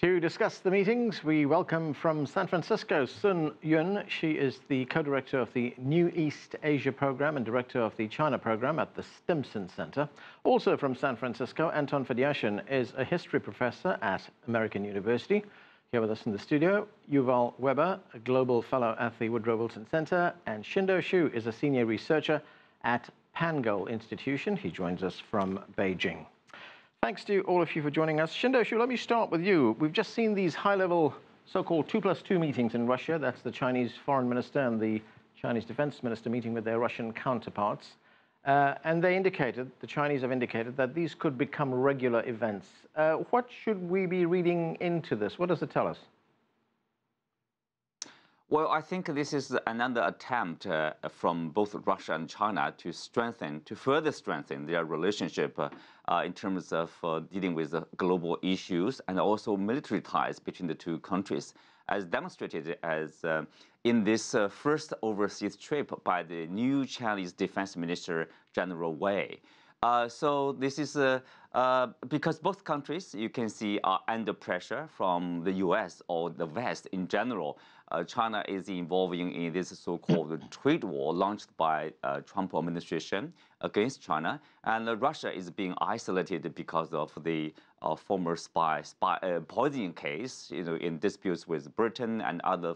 To discuss the meetings, we welcome from San Francisco, Sun Yun. She is the co-director of the New East Asia Program and director of the China Program at the Stimson Center. Also from San Francisco, Anton Fedyashin is a history professor at American University. Here with us in the studio, Yuval Weber, a global fellow at the Woodrow Wilson Center, and Qinduo Xu is a senior researcher at Pangoal Institution. He joins us from Beijing. Thanks to all of you for joining us. Qinduo Xu, let me start with you. We've just seen these high-level so-called 2+2 meetings in Russia. That's the Chinese foreign minister and the Chinese defense minister meeting with their Russian counterparts. And the Chinese have indicated that these could become regular events. What should we be reading into this? What does it tell us? Well, I think this is another attempt from both Russia and China to further strengthen their relationship in terms of dealing with global issues and also military ties between the two countries, as demonstrated in this first overseas trip by the new Chinese Defense Minister, General Wang Yi. So this is because both countries, you can see, are under pressure from the US or the West in general. China is involving in this so-called trade war launched by Trump administration against China, and Russia is being isolated because of the former spy poisoning case, in disputes with Britain and other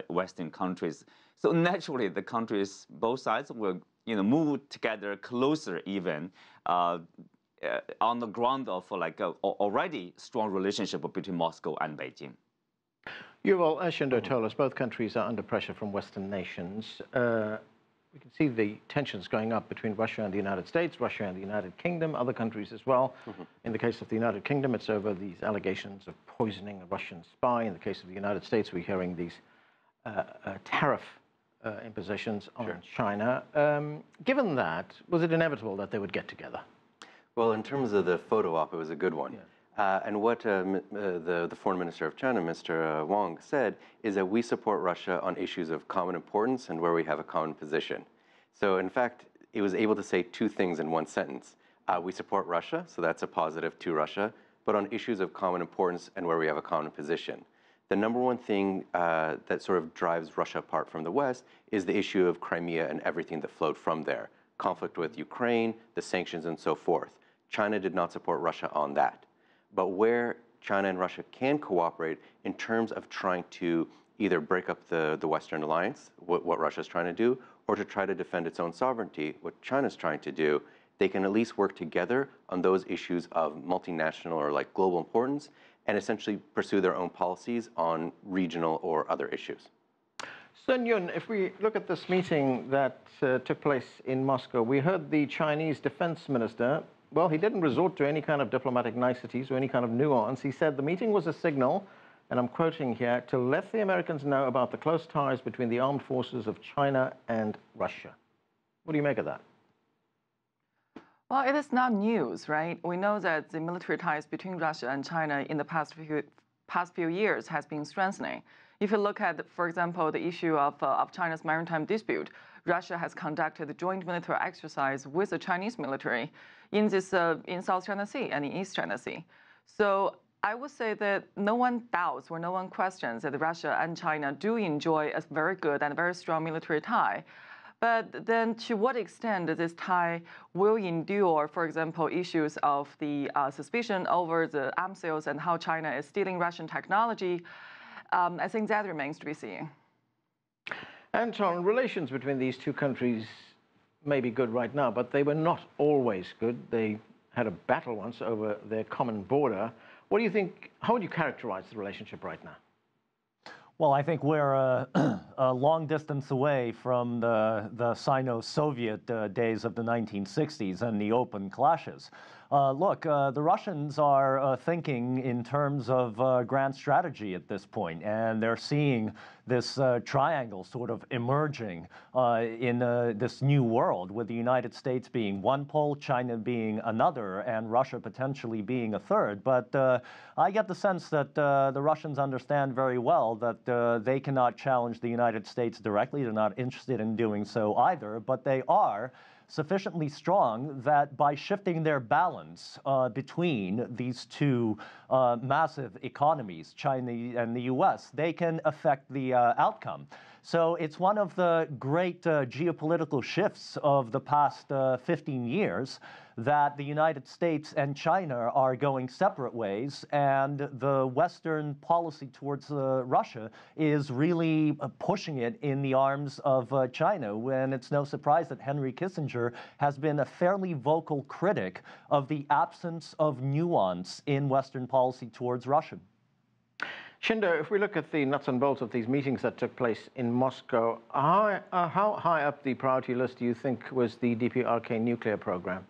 Western countries. So naturally, the countries, both sides, will move together closer even on the ground of already strong relationship between Moscow and Beijing. Yuval, as Qinduo told us, both countries are under pressure from Western nations. We can see the tensions going up between Russia and the United States, Russia and the United Kingdom, other countries as well. In the case of the United Kingdom, it's over these allegations of poisoning a Russian spy. In the case of the United States, we're hearing these tariff impositions on China. Given that, was it inevitable that they would get together? Well, in terms of the photo op, it was a good one. And what the foreign minister of China, Mr. Wang, said is that we support Russia on issues of common importance and where we have a common position. So in fact, it was able to say two things in one sentence. We support Russia, so that's a positive to Russia, but on issues of common importance and where we have a common position. The number one thing that sort of drives Russia apart from the West is the issue of Crimea and everything that flowed from there. Conflict with Ukraine, the sanctions, and so forth. China did not support Russia on that. But where China and Russia can cooperate in terms of trying to either break up the Western alliance, what Russia's trying to do, or to try to defend its own sovereignty, what China's trying to do, they can at least work together on those issues of multinational or global importance and essentially pursue their own policies on regional or other issues. Sun Yun, if we look at this meeting that took place in Moscow, we heard the Chinese defense minister. Well, he didn't resort to any kind of diplomatic niceties or any kind of nuance. He said the meeting was a signal, and I'm quoting here, to let the Americans know about the close ties between the armed forces of China and Russia. What do you make of that? Well, it is not news, right? We know that the military ties between Russia and China in the past few years has been strengthening. If you look at, for example, the issue of China's maritime dispute, Russia has conducted a joint military exercise with the Chinese military in South China Sea and in East China Sea. So I would say that no one doubts or no one questions that Russia and China do enjoy a very good and very strong military tie. But then to what extent this tie will endure, for example, issues of the suspicion over the arms sales and how China is stealing Russian technology, I think that remains to be seen. Anton, relations between these two countries may be good right now, but they were not always good. They had a battle once over their common border. What do you think, how would you characterize the relationship right now? Well, I think we're a long distance away from the Sino-Soviet days of the 1960s and the open clashes. Look, the Russians are thinking in terms of grand strategy at this point, and they're seeing this triangle sort of emerging in this new world, with the United States being one pole, China being another, and Russia potentially being a third. But I get the sense that the Russians understand very well that they cannot challenge the United States directly. They're not interested in doing so either, but they are sufficiently strong that by shifting their balance between these two massive economies, China and the US, they can affect the outcome. So it's one of the great geopolitical shifts of the past 15 years that the United States and China are going separate ways, and the Western policy towards Russia is really pushing it in the arms of China, when it's no surprise that Henry Kissinger has been a fairly vocal critic of the absence of nuance in Western policy towards Russia. Qinduo, if we look at the nuts and bolts of these meetings that took place in Moscow, how high up the priority list do you think was the DPRK nuclear program?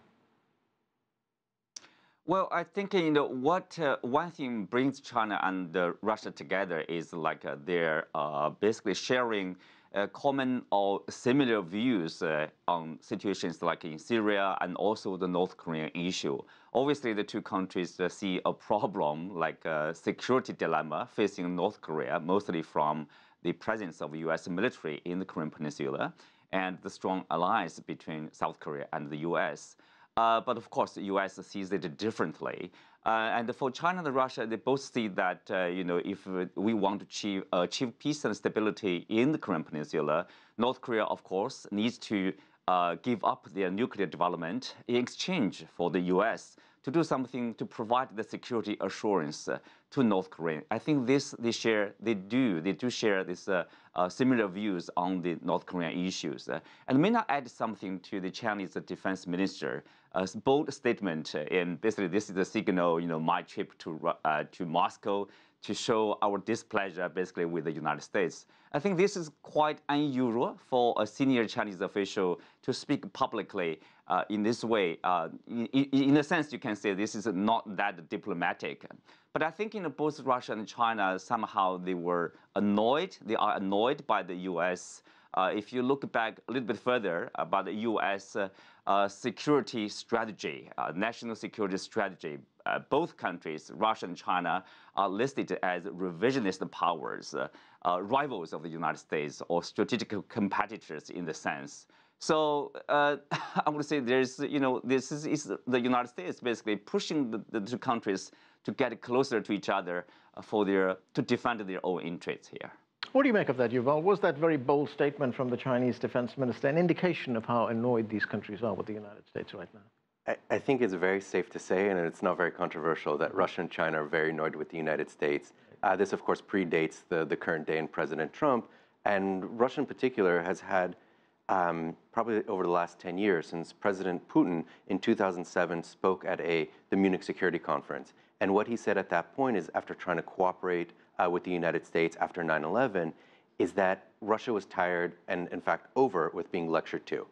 Well, I think what one thing brings China and Russia together is like they're basically sharing common or similar views on situations like in Syria and also the North Korean issue. Obviously, the two countries see a problem like a security dilemma facing North Korea, mostly from the presence of U.S. military in the Korean Peninsula and the strong alliance between South Korea and the U.S. But of course, the U.S. sees it differently. And for China and Russia, they both see that, if we want to achieve peace and stability in the Korean Peninsula, North Korea, of course, needs to give up their nuclear development in exchange for the U.S. to do something to provide the security assurance to North Korea. I think they do share this similar views on the North Korean issues. And may not add something to the Chinese defense minister. A bold statement, and basically this is a signal, my trip to Moscow to show our displeasure basically with the United States. I think this is quite unusual for a senior Chinese official to speak publicly in this way. In a sense, you can say this is not that diplomatic. But I think both Russia and China, somehow they were annoyed. They are annoyed by the U.S. If you look back a little bit further about the U.S. Security strategy, national security strategy, both countries, Russia and China, are listed as revisionist powers, rivals of the United States or strategic competitors in the sense. So I would say this is the United States basically pushing the two countries to get closer to each other to defend their own interests here. What do you make of that, Yuval? Was that very bold statement from the Chinese defense minister an indication of how annoyed these countries are with the United States right now? I think it's very safe to say, and it's not very controversial, that Russia and China are very annoyed with the United States. This, of course, predates the current day and President Trump. And Russia in particular has had, probably over the last 10 years, since President Putin in 2007 spoke at the Munich Security Conference. And what he said at that point is, after trying to cooperate with the United States after 9/11, is that Russia was tired and, in fact, over with being lectured to.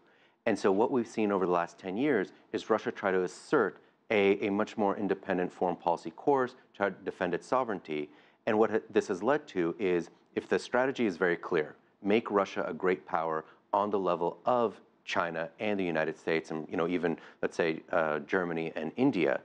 And so what we've seen over the last 10 years is Russia try to assert a much more independent foreign policy course, try to defend its sovereignty. And what this has led to is, if the strategy is very clear, make Russia a great power on the level of China and the United States, and even, let's say, Germany and India,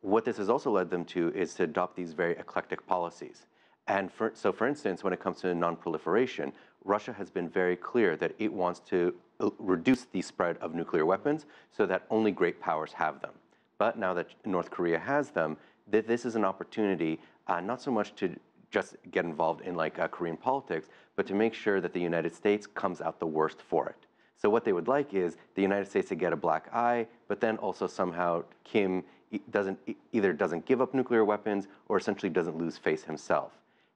what this has also led them to is to adopt these very eclectic policies. And so, for instance, when it comes to non-proliferation, Russia has been very clear that it wants to reduce the spread of nuclear weapons so that only great powers have them. But now that North Korea has them, this is an opportunity not so much to just get involved in Korean politics, but to make sure that the United States comes out the worst for it. So what they would like is the United States to get a black eye, but then also somehow Kim either doesn't give up nuclear weapons or essentially doesn't lose face himself.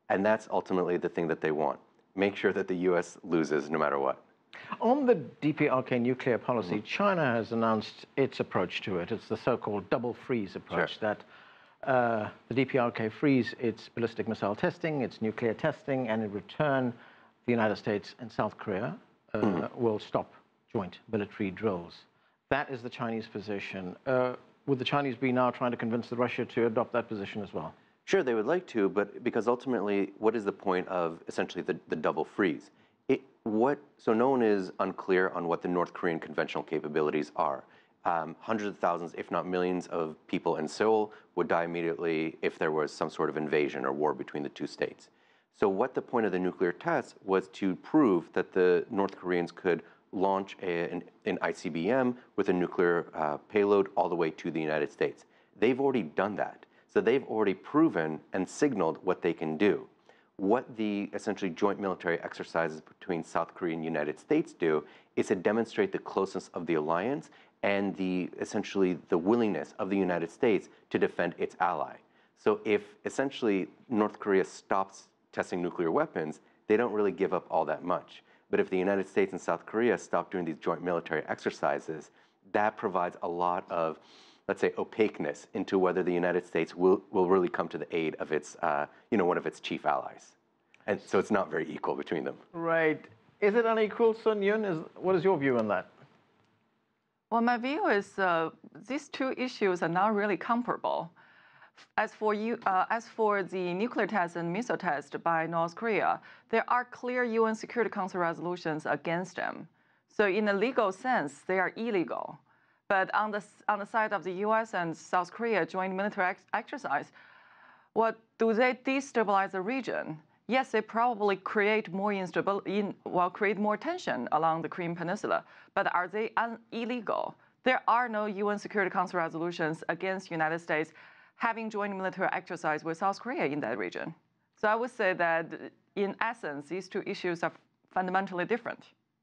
And that's ultimately the thing that they want. Make sure that the U.S. loses no matter what. On the DPRK nuclear policy, China has announced its approach to it. It's the so-called double freeze approach, that the DPRK frees its ballistic missile testing, its nuclear testing, and in return, the United States and South Korea will stop joint military drills. That is the Chinese position. Would the Chinese be now trying to convince Russia to adopt that position as well? Sure, they would like to, but because ultimately, what is the point of essentially the double freeze? So no one is unclear on what the North Korean conventional capabilities are. Hundreds of thousands, if not millions, of people in Seoul would die immediately if there was some sort of invasion or war between the two states. So what the point of the nuclear tests was to prove that the North Koreans could launch an ICBM with a nuclear payload all the way to the United States. They've already done that. So they've already proven and signaled what they can do. What the essentially joint military exercises between South Korea and the United States do is to demonstrate the closeness of the alliance and essentially the willingness of the United States to defend its ally. So if essentially North Korea stops testing nuclear weapons, they don't really give up all that much. But if the United States and South Korea stop doing these joint military exercises, that provides a lot of, let's say, opaqueness into whether the United States will really come to the aid of its, one of its chief allies. And so it's not very equal between them. Right. Is it unequal, Sun Yun? What is your view on that? Well, my view is these two issues are not really comparable. As for the nuclear test and missile test by North Korea, there are clear UN Security Council resolutions against them. So in a legal sense, they are illegal. But on the side of the US and South Korea joint military exercise, what do they destabilize the region? Yes, they probably create more instability, create more tension along the Korean Peninsula. But are they illegal? There are no UN Security Council resolutions against the United States having joint military exercise with South Korea in that region. So I would say that, in essence, these two issues are fundamentally different.